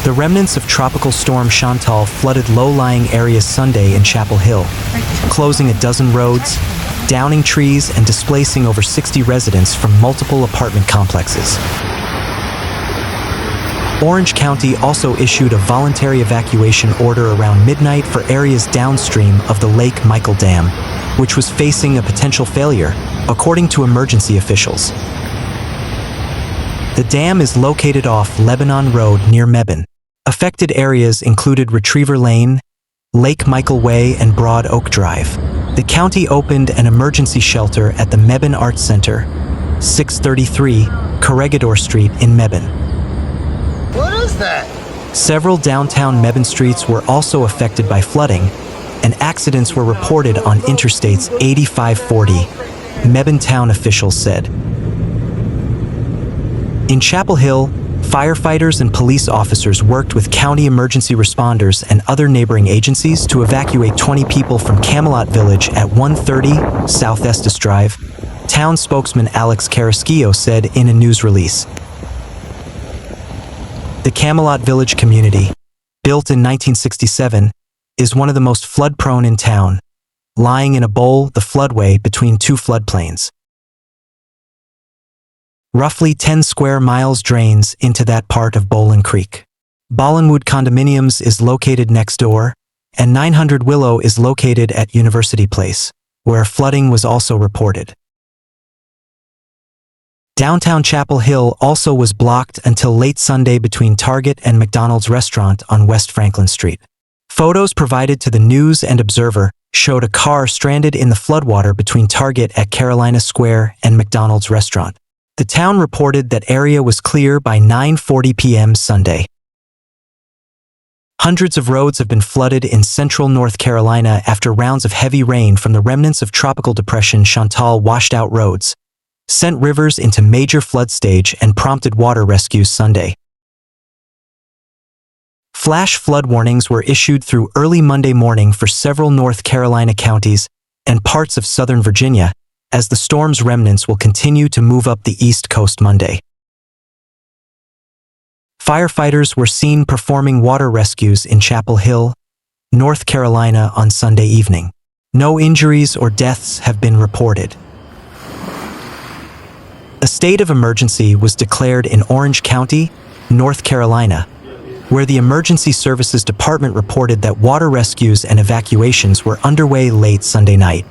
The remnants of Tropical Storm Chantal flooded low-lying areas Sunday in Chapel Hill, closing a dozen roads, downing trees, and displacing over 60 residents from multiple apartment complexes. Orange County also issued a voluntary evacuation order around midnight for areas downstream of the Lake Michael Dam, which was facing a potential failure, according to emergency officials. The dam is located off Lebanon Road near Mebane. Affected areas included Retriever Lane, Lake Michael Way, and Broad Oak Drive. The county opened an emergency shelter at the Mebane Arts Center, 633 Corregidor St in Mebane. What is that? Several downtown Mebane streets were also affected by flooding, and accidents were reported on Interstates 8540, Mebane town officials said. In Chapel Hill, firefighters and police officers worked with county emergency responders and other neighboring agencies to evacuate 20 people from Camelot Village at 130 South Estes Drive, town spokesman Alex Carrasquillo said in a news release. The Camelot Village community, built in 1967, is one of the most flood-prone in town, lying in a bowl, the floodway between two floodplains. Roughly 10 square miles drains into that part of Bowling Creek. Bollinwood Condominiums is located next door, and 900 Willow is located at University Place, where flooding was also reported. Downtown Chapel Hill also was blocked until late Sunday between Target and McDonald's restaurant on West Franklin Street. Photos provided to the News and Observer showed a car stranded in the floodwater between Target at Carolina Square and McDonald's restaurant. The town reported that area was clear by 9:40 p.m. Sunday. Hundreds of roads have been flooded in central North Carolina after rounds of heavy rain from the remnants of Tropical Depression Chantal washed out roads, sent rivers into major flood stage, and prompted water rescues Sunday. Flash flood warnings were issued through early Monday morning for several North Carolina counties and parts of southern Virginia, as the storm's remnants will continue to move up the East Coast Monday. Firefighters were seen performing water rescues in Chapel Hill, North Carolina on Sunday evening. No injuries or deaths have been reported. A state of emergency was declared in Orange County, North Carolina, where the Emergency Services Department reported that water rescues and evacuations were underway late Sunday night.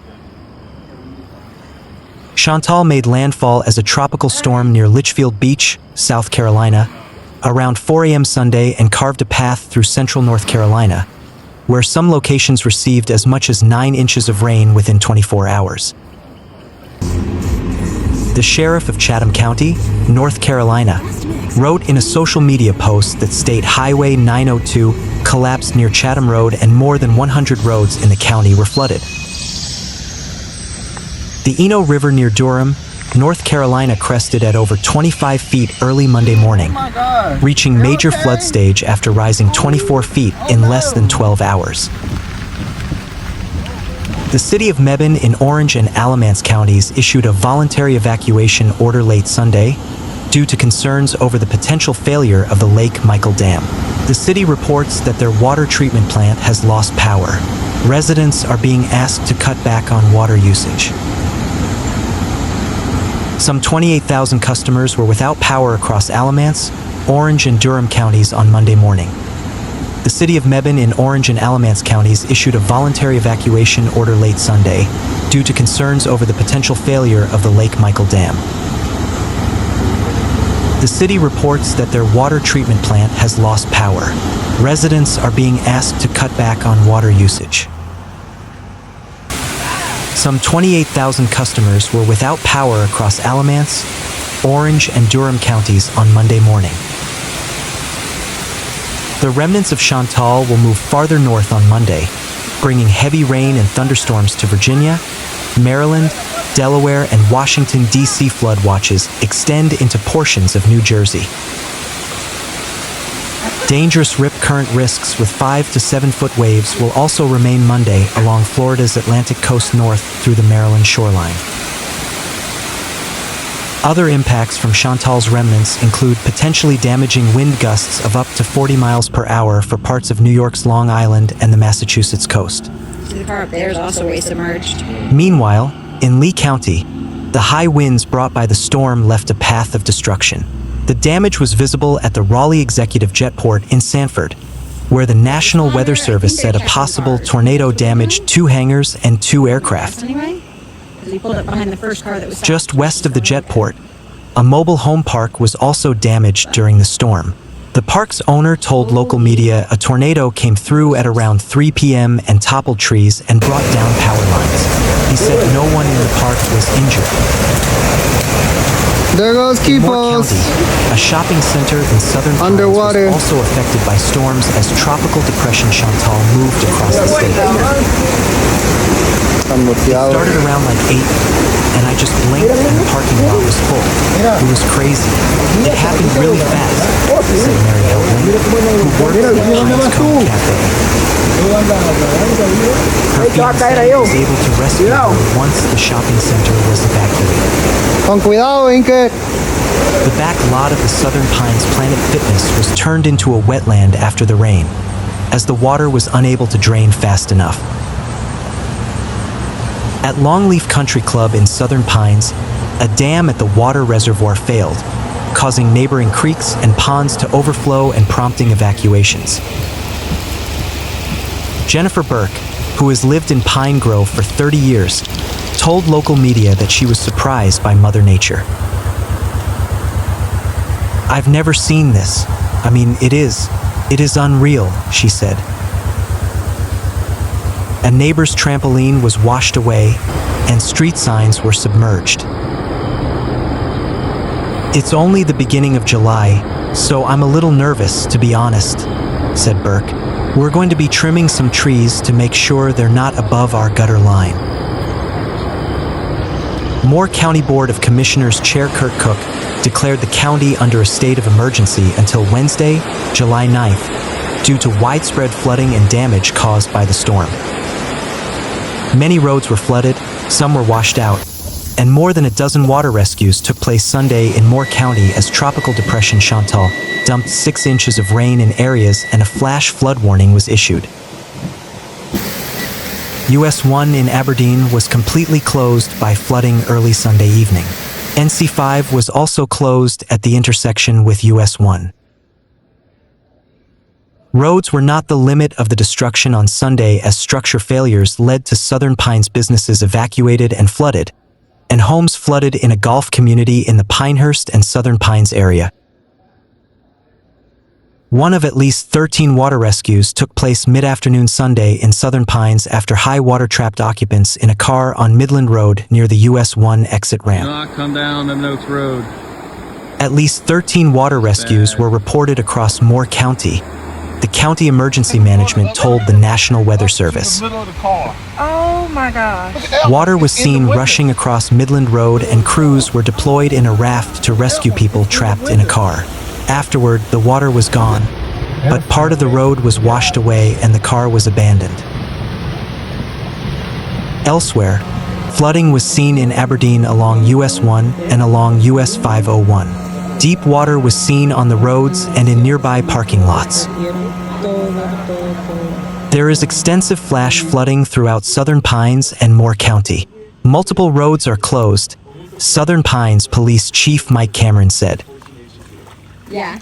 Chantal made landfall as a tropical storm near Litchfield Beach, South Carolina, around 4 a.m. Sunday and carved a path through central North Carolina, where some locations received as much as 9 inches of rain within 24 hours. The sheriff of Chatham County, North Carolina, wrote in a social media post that State Highway 902 collapsed near Chatham Road and more than 100 roads in the county were flooded. The Eno River near Durham, North Carolina crested at over 25 feet early Monday morning, reaching major flood stage after rising 24 feet in less than 12 hours. The city of Mebane in Orange and Alamance counties issued a voluntary evacuation order late Sunday due to concerns over the potential failure of the Lake Michael Dam. The city reports that their water treatment plant has lost power. Residents are being asked to cut back on water usage. Some 28,000 customers were without power across Alamance, Orange, and Durham counties on Monday morning. The city of Mebane in Orange and Alamance counties issued a voluntary evacuation order late Sunday due to concerns over the potential failure of the Lake Michael Dam. The city reports that their water treatment plant has lost power. Residents are being asked to cut back on water usage. Some 28,000 customers were without power across Alamance, Orange, and Durham counties on Monday morning. The remnants of Chantal will move farther north on Monday, bringing heavy rain and thunderstorms to Virginia, Maryland, Delaware, and Washington, D.C. Flood watches extend into portions of New Jersey. Dangerous rip current risks with 5 to 7 foot waves will also remain Monday along Florida's Atlantic coast north through the Maryland shoreline. Other impacts from Chantal's remnants include potentially damaging wind gusts of up to 40 miles per hour for parts of New York's Long Island and the Massachusetts coast. The car up there is also way submerged. Meanwhile, in Lee County, the high winds brought by the storm left a path of destruction. The damage was visible at the Raleigh Executive Jetport in Sanford, where the National Weather Service said a possible tornado damaged 2 hangars and 2 aircraft. He pulled up behind the first car that was Just west of the jetport, a mobile home park was also damaged during the storm. The park's owner told local media a tornado came through at around 3 p.m. and toppled trees and brought down power lines. He said no one in the park was injured. There goes Moore Kipos. County, a shopping center in southern Pines, Underwater. was also affected by storms as Tropical Depression Chantal moved across the state. Started around like 8, and I just blinked and the parking lot was full. It was crazy. It happened really fast, said Mary Hildling, who worked at the Pines Cove Cafe. Her fiancé was able to rescue her once the shopping center was evacuated. Con cuidado, Inke. The back lot of the Southern Pines Planet Fitness was turned into a wetland after the rain, as the water was unable to drain fast enough. At Longleaf Country Club in Southern Pines, a dam at the water reservoir failed, causing neighboring creeks and ponds to overflow and prompting evacuations. Jennifer Burke, who has lived in Pine Grove for 30 years, told local media that she was surprised by Mother Nature. "I've never seen this. I mean, it is unreal," she said. A neighbor's trampoline was washed away, and street signs were submerged. "It's only the beginning of July, so I'm a little nervous, to be honest," said Burke. "We're going to be trimming some trees to make sure they're not above our gutter line." Moore County Board of Commissioners Chair Kurt Cook declared the county under a state of emergency until Wednesday, July 9th, due to widespread flooding and damage caused by the storm. Many roads were flooded, some were washed out, and more than a dozen water rescues took place Sunday in Moore County as Tropical Depression Chantal dumped 6 inches of rain in areas and a flash flood warning was issued. US 1 in Aberdeen was completely closed by flooding early Sunday evening. NC 5 was also closed at the intersection with US 1. Roads were not the limit of the destruction on Sunday as structure failures led to Southern Pines businesses evacuated and flooded, and homes flooded in a golf community in the Pinehurst and Southern Pines area. One of at least 13 water rescues took place mid-afternoon Sunday in Southern Pines after high water trapped occupants in a car on Midland Road near the US 1 exit ramp. Do not come down the Notes Road. At least 13 water rescues were reported across Moore County. The county emergency management told the National Weather Service. Oh my gosh. Water was seen rushing across Midland Road and crews were deployed in a raft to rescue people trapped in a car. Afterward, the water was gone, but part of the road was washed away and the car was abandoned. Elsewhere, flooding was seen in Aberdeen along US 1 and along US 501. Deep water was seen on the roads and in nearby parking lots. There is extensive flash flooding throughout Southern Pines and Moore County. Multiple roads are closed, Southern Pines Police Chief Mike Cameron said. Yeah.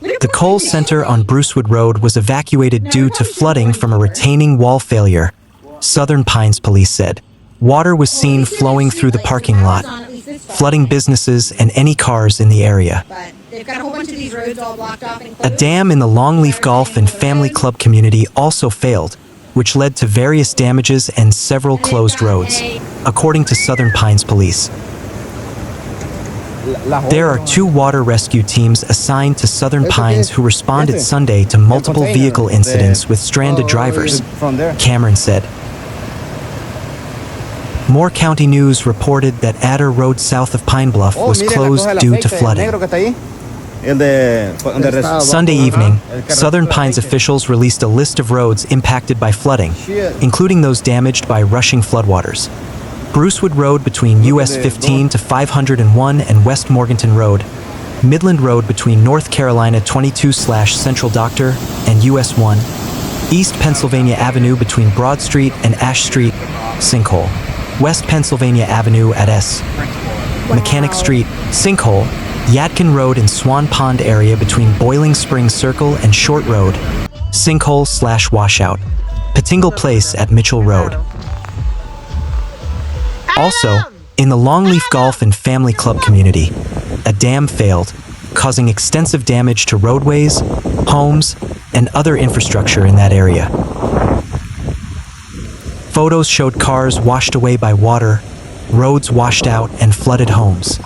The Cole Center on Brucewood Road was evacuated due to flooding from a retaining wall failure, Southern Pines Police said. Water was seen flowing through the parking lot, flooding businesses and any cars in the area. But they've got a whole bunch of these roads all blocked off and A dam in the Longleaf Golf and Family Club community also failed, which led to various damages and several closed roads, according to Southern Pines Police. There are 2 water rescue teams assigned to Southern Pines who responded Sunday to multiple vehicle incidents with stranded drivers, Cameron said. Moore County News reported that Adder Road south of Pine Bluff was closed due to flooding. Sunday evening, Southern Pines officials released a list of roads impacted by flooding, including those damaged by rushing floodwaters. Brucewood Road between US 15 to 501 and West Morganton Road, Midland Road between North Carolina 22/Central Doctor and US 1, East Pennsylvania Avenue between Broad Street and Ash Street, sinkhole, West Pennsylvania Avenue at S. Mechanic Street, sinkhole, Yadkin Road and Swan Pond area between Boiling Springs Circle and Short Road, sinkhole/washout, Patingle Place at Mitchell Road. Also, in the Longleaf Golf and Family Club community, a dam failed, causing extensive damage to roadways, homes, and other infrastructure in that area. Photos showed cars washed away by water, roads washed out, and flooded homes.